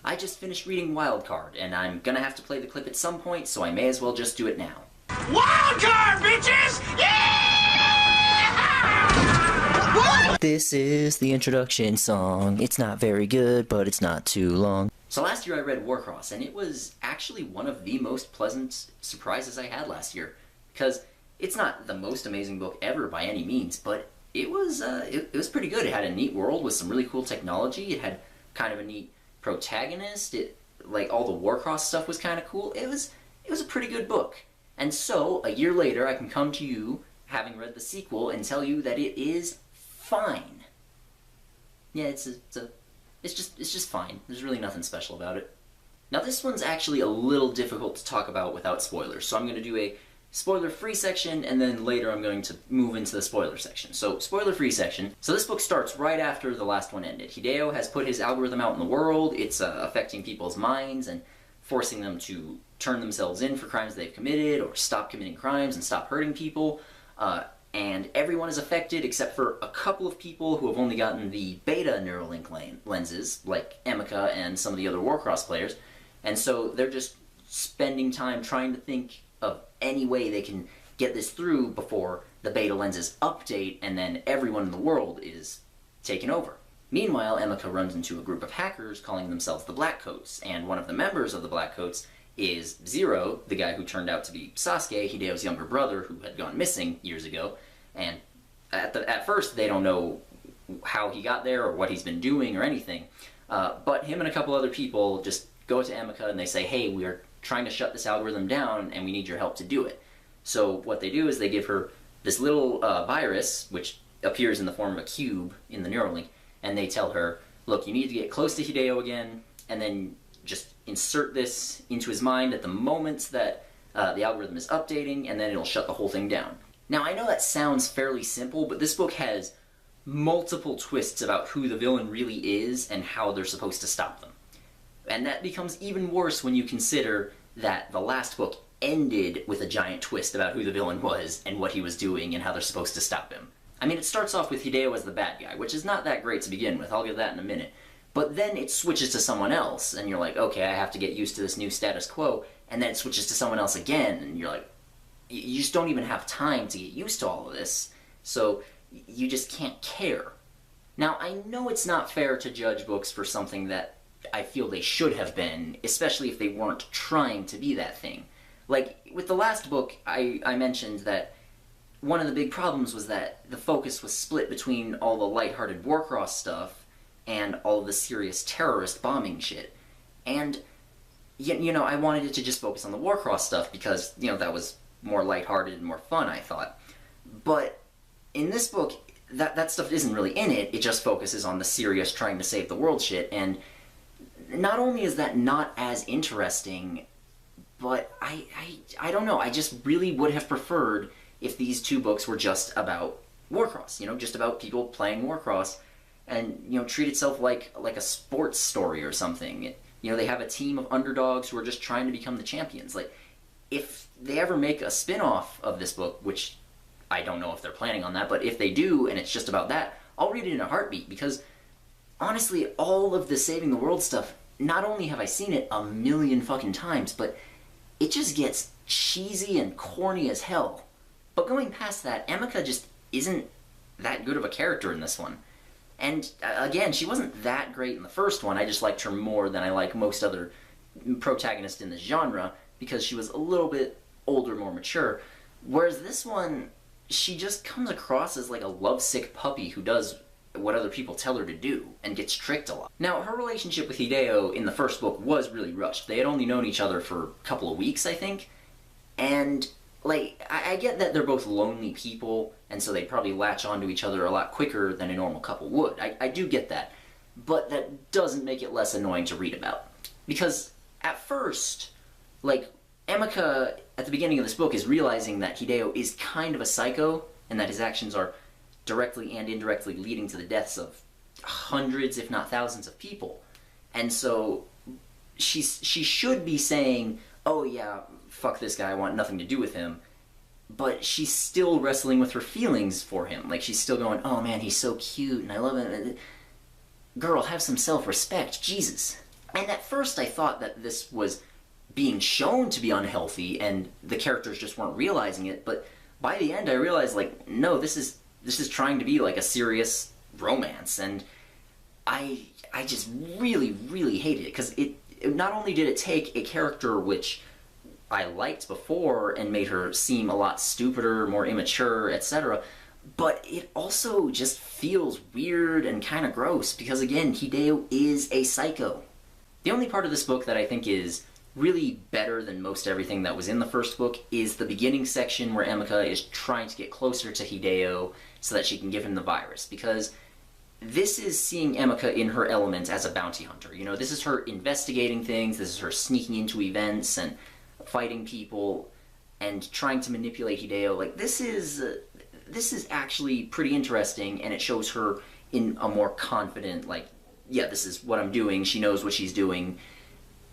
I just finished reading Wildcard, and I'm gonna have to play the clip at some point, so I may as well just do it now. Wildcard, bitches! Yeah! What? This is the introduction song. It's not very good, but it's not too long. So last year I read Warcross, and it was actually one of the most pleasant surprises I had last year. Because it's not the most amazing book ever by any means, but it was pretty good. It had a neat world with some really cool technology. It had kind of a neat protagonist. Like all the Warcross stuff was kind of cool. It was a pretty good book. And so a year later I can come to you, having read the sequel, and tell you that it is fine. Yeah, it's just fine. There's really nothing special about it. Now this one's actually a little difficult to talk about without spoilers, so I'm going to do a spoiler-free section, and then later I'm going to move into the spoiler section. So, spoiler-free section. So this book starts right after the last one ended. Hideo has put his algorithm out in the world. It's affecting people's minds and forcing them to turn themselves in for crimes they've committed, or stop committing crimes and stop hurting people. And everyone is affected except for a couple of people who have only gotten the beta NeuroLink lenses, like Emika and some of the other Warcross players. And so they're just spending time trying to think of any way they can get this through before the beta lenses update, and then everyone in the world is taken over. Meanwhile, Emika runs into a group of hackers calling themselves the Blackcoats, and one of the members of the Blackcoats is Zero, the guy who turned out to be Sasuke, Hideo's younger brother, who had gone missing years ago. And at first they don't know how he got there or what he's been doing or anything, but him and a couple other people just go to Emika and they say, hey, we are trying to shut this algorithm down and we need your help to do it. So what they do is they give her this little virus, which appears in the form of a cube in the NeuroLink, and they tell her, look, you need to get close to Hideo again, and then just insert this into his mind at the moment that the algorithm is updating, and then it'll shut the whole thing down. Now I know that sounds fairly simple, but this book has multiple twists about who the villain really is and how they're supposed to stop them. And that becomes even worse when you consider that the last book ended with a giant twist about who the villain was and what he was doing and how they're supposed to stop him. I mean, it starts off with Hideo as the bad guy, which is not that great to begin with, I'll get that in a minute. But then it switches to someone else, and you're like, okay, I have to get used to this new status quo, and then it switches to someone else again, and you're like, you just don't even have time to get used to all of this, so you just can't care. Now, I know it's not fair to judge books for something that I feel they should have been, especially if they weren't trying to be that thing. Like, with the last book, I mentioned that one of the big problems was that the focus was split between all the lighthearted Warcross stuff and all the serious terrorist bombing shit. And, you know, I wanted it to just focus on the Warcross stuff because, you know, that was more lighthearted and more fun, I thought. But in this book, that stuff isn't really in it, it just focuses on the serious trying to save the world shit, and not only is that not as interesting, but I don't know, I just really would have preferred if these two books were just about Warcross, you know, just about people playing Warcross, and, you know, treat itself like a sports story or something. You know, they have a team of underdogs who are just trying to become the champions. Like, if they ever make a spin-off of this book, which I don't know if they're planning on that, but if they do, and it's just about that, I'll read it in a heartbeat, because honestly, all of the saving the world stuff, not only have I seen it a million fucking times, but it just gets cheesy and corny as hell. But going past that, Emika just isn't that good of a character in this one. And again, she wasn't that great in the first one, I just liked her more than I like most other protagonists in the genre, because she was a little bit older, more mature. Whereas this one, she just comes across as like a lovesick puppy who does what other people tell her to do, and gets tricked a lot. Now, her relationship with Hideo in the first book was really rushed. They had only known each other for a couple of weeks, I think, and, like, I get that they're both lonely people, and so they'd probably latch onto each other a lot quicker than a normal couple would. I do get that, but that doesn't make it less annoying to read about. Because, at first, like, Emika, at the beginning of this book, is realizing that Hideo is kind of a psycho, and that his actions are directly and indirectly leading to the deaths of hundreds, if not thousands, of people. And so she should be saying, oh yeah, fuck this guy, I want nothing to do with him. But she's still wrestling with her feelings for him. Like, she's still going, oh man, he's so cute and I love him. Girl, have some self-respect, Jesus. And at first I thought that this was being shown to be unhealthy and the characters just weren't realizing it, but by the end I realized, like, no, this is trying to be like a serious romance, and I just really, really hated it, because it not only did it take a character which I liked before and made her seem a lot stupider, more immature, etc., but it also just feels weird and kind of gross, because again, Hideo is a psycho. The only part of this book that I think is really better than most everything that was in the first book is the beginning section where Emika is trying to get closer to Hideo so that she can give him the virus, because this is seeing Emika in her element as a bounty hunter. You know, this is her investigating things, this is her sneaking into events and fighting people and trying to manipulate Hideo. Like, this is actually pretty interesting, and it shows her in a more confident, like, yeah, this is what I'm doing, she knows what she's doing.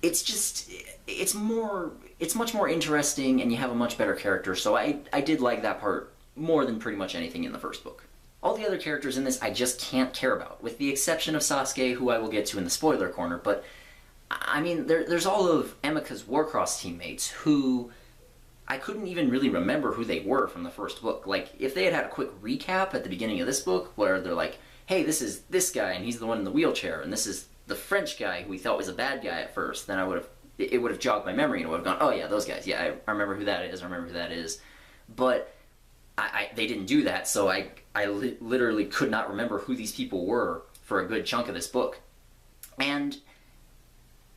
It's just, it's much more interesting, and you have a much better character, so I did like that part more than pretty much anything in the first book. All the other characters in this I just can't care about, with the exception of Sasuke, who I will get to in the spoiler corner, but I mean, there's all of Emika's Warcross teammates who I couldn't even really remember who they were from the first book. Like, if they had had a quick recap at the beginning of this book, where they're like, hey, this is this guy, and he's the one in the wheelchair, and this is the French guy who we thought was a bad guy at first, then it would have jogged my memory, and I would have gone, oh yeah, those guys, yeah, I remember who that is, But they didn't do that, so I literally could not remember who these people were for a good chunk of this book. And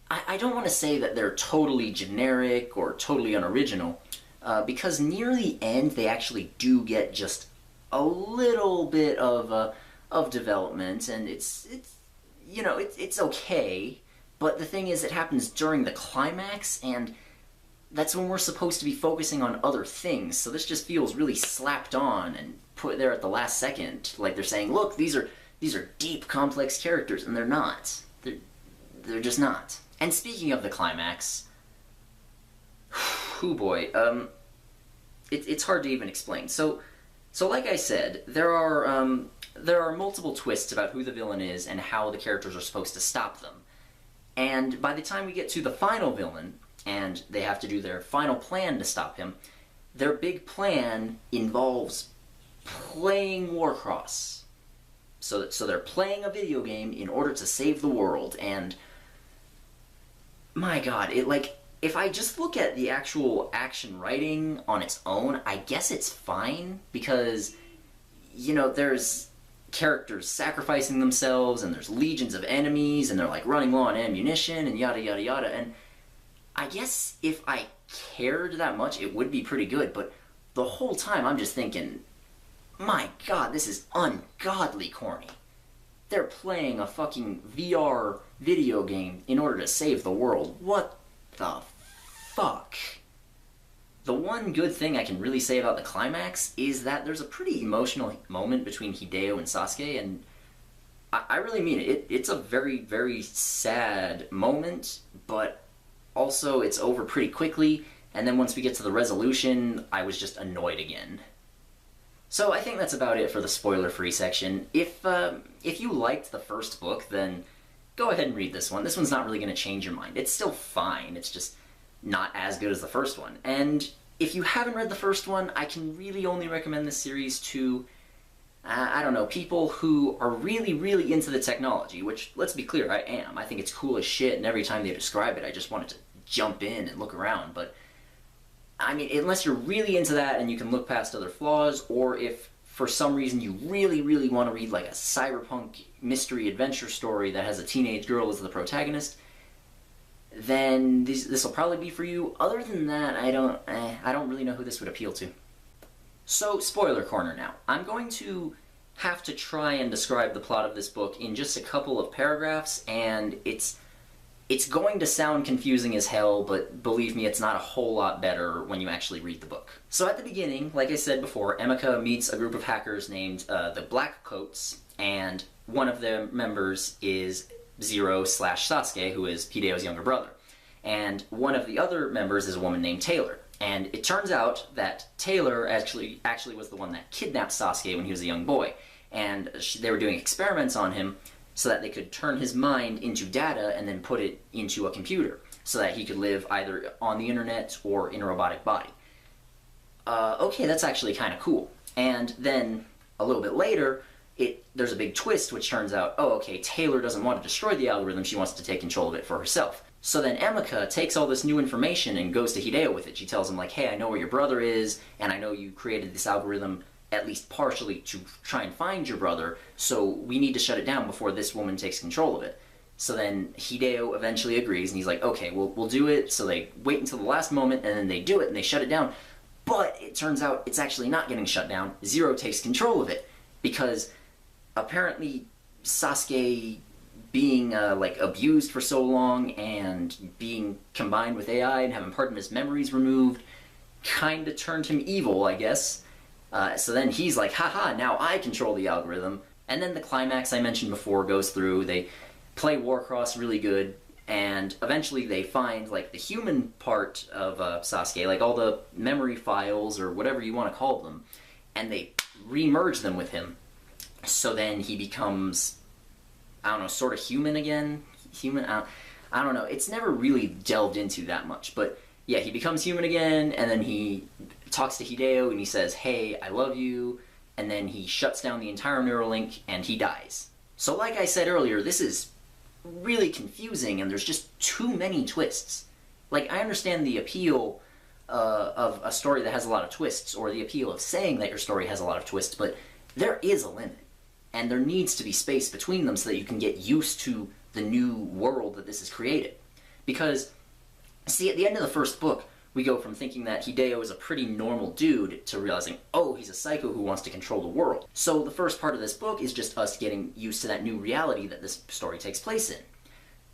I don't want to say that they're totally generic or totally unoriginal, because near the end they actually do get just a little bit of development, and it's okay. But the thing is, it happens during the climax, and that's when we're supposed to be focusing on other things. So this just feels really slapped on and put there at the last second, like they're saying, look, these are deep, complex characters, and they're not. They're just not. And speaking of the climax, oh boy, it's hard to even explain. So like I said, there are multiple twists about who the villain is and how the characters are supposed to stop them. And by the time we get to the final villain, and they have to do their final plan to stop him, their big plan involves playing Warcross. So they're playing a video game in order to save the world, and my god, if I just look at the actual action writing on its own, I guess it's fine, because, you know, there's characters sacrificing themselves, and there's legions of enemies, and they're like running low on ammunition, and yada yada yada, and I guess if I cared that much, it would be pretty good, but the whole time I'm just thinking, my god, this is ungodly corny. They're playing a fucking VR video game in order to save the world. What the fuck? The one good thing I can really say about the climax is that there's a pretty emotional moment between Hideo and Sasuke, and I really mean it. It's a very, very sad moment, but also it's over pretty quickly, and then once we get to the resolution, I was just annoyed again. So I think that's about it for the spoiler-free section. If you liked the first book, then go ahead and read this one. This one's not really going to change your mind. It's still fine, it's just not as good as the first one. And if you haven't read the first one, I can really only recommend this series to, I don't know, people who are really, really into the technology, which, let's be clear, I am. I think it's cool as shit, and every time they describe it, I just wanted to jump in and look around, but I mean, unless you're really into that and you can look past other flaws, or if for some reason you really, really want to read like a cyberpunk mystery adventure story that has a teenage girl as the protagonist, then this will probably be for you. Other than that, I don't really know who this would appeal to. So, spoiler corner now. I'm going to have to try and describe the plot of this book in just a couple of paragraphs, and it's going to sound confusing as hell, but believe me, it's not a whole lot better when you actually read the book. So at the beginning, like I said before, Emika meets a group of hackers named the Blackcoats, and one of their members is Zero/Sasuke, who is Hideo's younger brother. And one of the other members is a woman named Taylor. And it turns out that Taylor actually was the one that kidnapped Sasuke when he was a young boy. And they were doing experiments on him so that they could turn his mind into data and then put it into a computer so that he could live either on the internet or in a robotic body. Okay, that's actually kind of cool. And then a little bit later, there's a big twist, which turns out, oh, okay, Taylor doesn't want to destroy the algorithm, she wants to take control of it for herself. So then Emika takes all this new information and goes to Hideo with it. She tells him, like, hey, I know where your brother is, and I know you created this algorithm at least partially to try and find your brother, so we need to shut it down before this woman takes control of it. So then Hideo eventually agrees, and he's like, okay, we'll do it. So they wait until the last moment, and then they do it, and they shut it down. But it turns out it's actually not getting shut down. Zero takes control of it, because apparently Sasuke being like abused for so long and being combined with AI and having part of his memories removed kind of turned him evil, I guess. So then he's like, haha, now I control the algorithm. And then the climax I mentioned before goes through. They play Warcross really good, and eventually they find like the human part of Sasuke, like all the memory files or whatever you want to call them, and they re-merge them with him. So then he becomes, I don't know, sort of human again? Human? I don't know. It's never really delved into that much, but yeah, he becomes human again, and then he talks to Hideo and he says, hey, I love you, and then he shuts down the entire NeuroLink and he dies. So like I said earlier, this is really confusing and there's just too many twists. Like, I understand the appeal of a story that has a lot of twists, or the appeal of saying that your story has a lot of twists, but there is a limit. And there needs to be space between them so that you can get used to the new world that this has created. Because, see, at the end of the first book, we go from thinking that Hideo is a pretty normal dude to realizing, oh, he's a psycho who wants to control the world. So the first part of this book is just us getting used to that new reality that this story takes place in.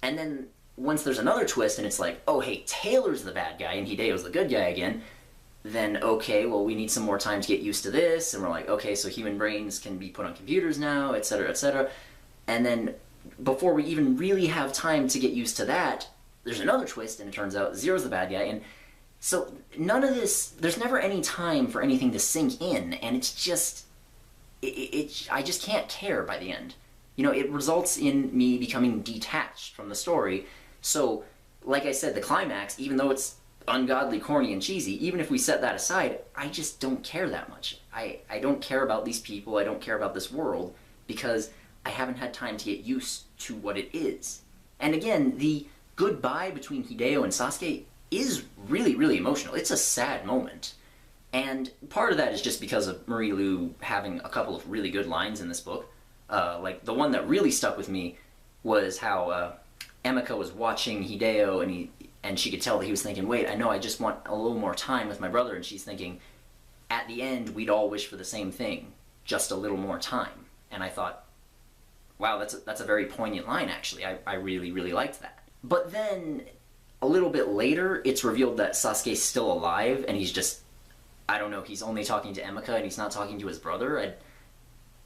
And then once there's another twist and it's like, oh, hey, Taylor's the bad guy and Hideo's the good guy again, then okay, well, we need some more time to get used to this, and we're like, okay, so human brains can be put on computers now, etc., etc. And then before we even really have time to get used to that, there's another twist, and it turns out Zero's the bad guy, and so none of this, there's never any time for anything to sink in, and it's just, I just can't care by the end. You know, it results in me becoming detached from the story. So, like I said, the climax, even though it's ungodly, corny, and cheesy, even if we set that aside, I just don't care that much. I don't care about these people, I don't care about this world, because I haven't had time to get used to what it is. And again, the goodbye between Hideo and Sasuke is really, really emotional. It's a sad moment. And part of that is just because of Marie Lu having a couple of really good lines in this book. Like, the one that really stuck with me was how Emika was watching Hideo, and she could tell that he was thinking, wait, I know I just want a little more time with my brother, and she's thinking, at the end, we'd all wish for the same thing, just a little more time. And I thought, wow, that's a very poignant line, actually. I really, really liked that. But then, a little bit later, it's revealed that Sasuke's still alive, and he's just, I don't know, he's only talking to Emika, and he's not talking to his brother.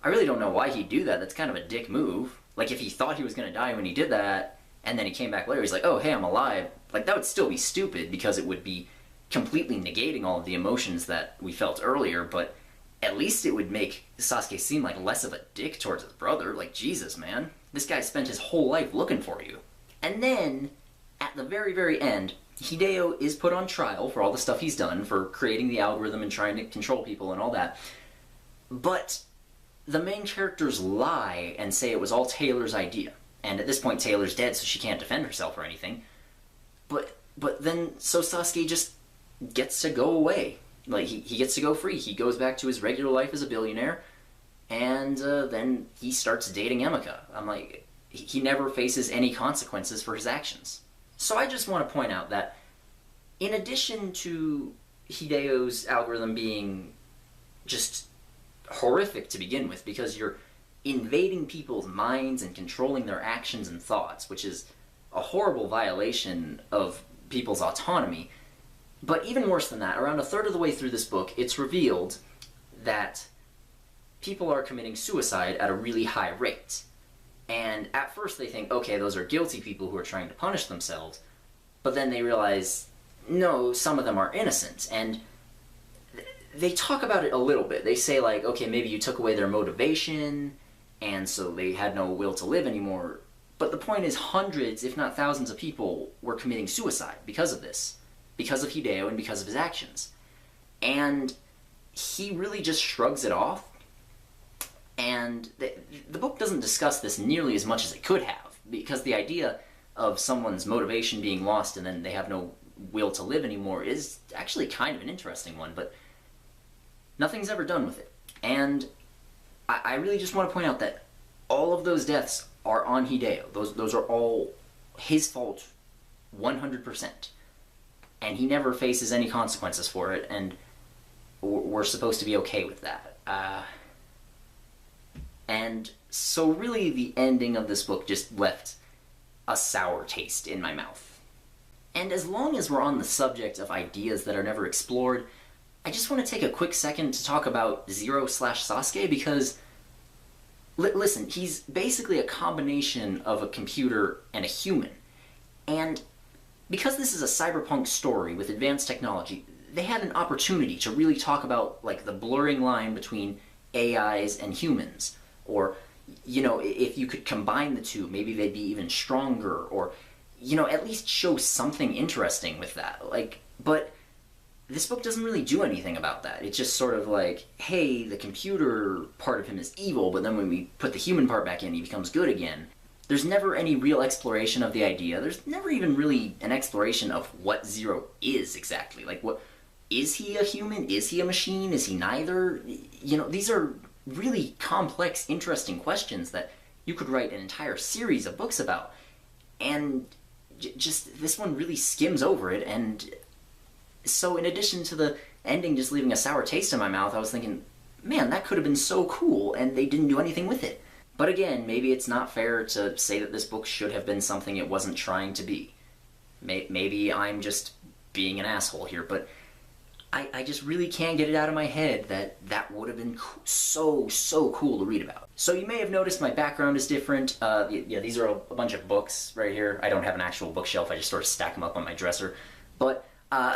I really don't know why he'd do that. That's kind of a dick move. Like, if he thought he was going to die when he did that, and then he came back later, he's like, oh, hey, I'm alive. Like, that would still be stupid, because it would be completely negating all of the emotions that we felt earlier, but at least it would make Sasuke seem like less of a dick towards his brother. Like, Jesus, man. This guy spent his whole life looking for you. And then, at the very, very end, Hideo is put on trial for all the stuff he's done, for creating the algorithm and trying to control people and all that. But the main characters lie and say it was all Taylor's idea. And at this point, Taylor's dead, so she can't defend herself or anything. But then, so Sasuke just gets to go away. Like, he gets to go free. He goes back to his regular life as a billionaire, and then he starts dating Emika. I'm like, he never faces any consequences for his actions. So I just want to point out that, in addition to Hideo's algorithm being just horrific to begin with, because you're invading people's minds and controlling their actions and thoughts, which is a horrible violation of people's autonomy. But even worse than that, around a third of the way through this book, it's revealed that people are committing suicide at a really high rate. And at first they think, okay, those are guilty people who are trying to punish themselves. But then they realize, no, some of them are innocent. And they talk about it a little bit. They say, like, okay, maybe you took away their motivation, and so they had no will to live anymore. But the point is, hundreds, if not thousands of people were committing suicide because of this, because of Hideo and because of his actions. And he really just shrugs it off, and the book doesn't discuss this nearly as much as it could have, because the idea of someone's motivation being lost and then they have no will to live anymore is actually kind of an interesting one, but nothing's ever done with it. And I really just want to point out that all of those deaths are on Hideo. Those are all his fault 100%. And he never faces any consequences for it, and we're supposed to be okay with that. And so really the ending of this book just left a sour taste in my mouth. And as long as we're on the subject of ideas that are never explored, I just want to take a quick second to talk about Zero/Sasuke, because listen, he's basically a combination of a computer and a human. And because this is a cyberpunk story with advanced technology, they had an opportunity to really talk about like the blurring line between AIs and humans. Or, you know, if you could combine the two, maybe they'd be even stronger, or, you know, at least show something interesting with that. Like, but this book doesn't really do anything about that. It's just sort of like, hey, the computer part of him is evil, but then when we put the human part back in, he becomes good again. There's never any real exploration of the idea. There's never even really an exploration of what Zero is exactly. Like, what is he a human? Is he a machine? Is he neither? You know, these are really complex, interesting questions that you could write an entire series of books about. And just this one really skims over it. And so in addition to the ending just leaving a sour taste in my mouth, I was thinking, man, that could have been so cool, and they didn't do anything with it. But again, maybe it's not fair to say that this book should have been something it wasn't trying to be. Maybe I'm just being an asshole here, but I just really can't get it out of my head that that would have been so cool to read about. So you may have noticed my background is different. Yeah, these are a bunch of books right here. I don't have an actual bookshelf, I just sort of stack them up on my dresser. But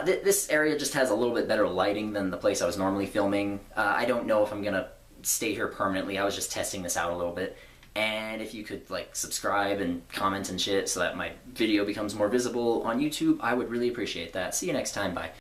this area just has a little bit better lighting than the place I was normally filming. I don't know if I'm gonna stay here permanently. I was just testing this out a little bit. And if you could like subscribe and comment and shit so that my video becomes more visible on YouTube, I would really appreciate that. See you next time, bye.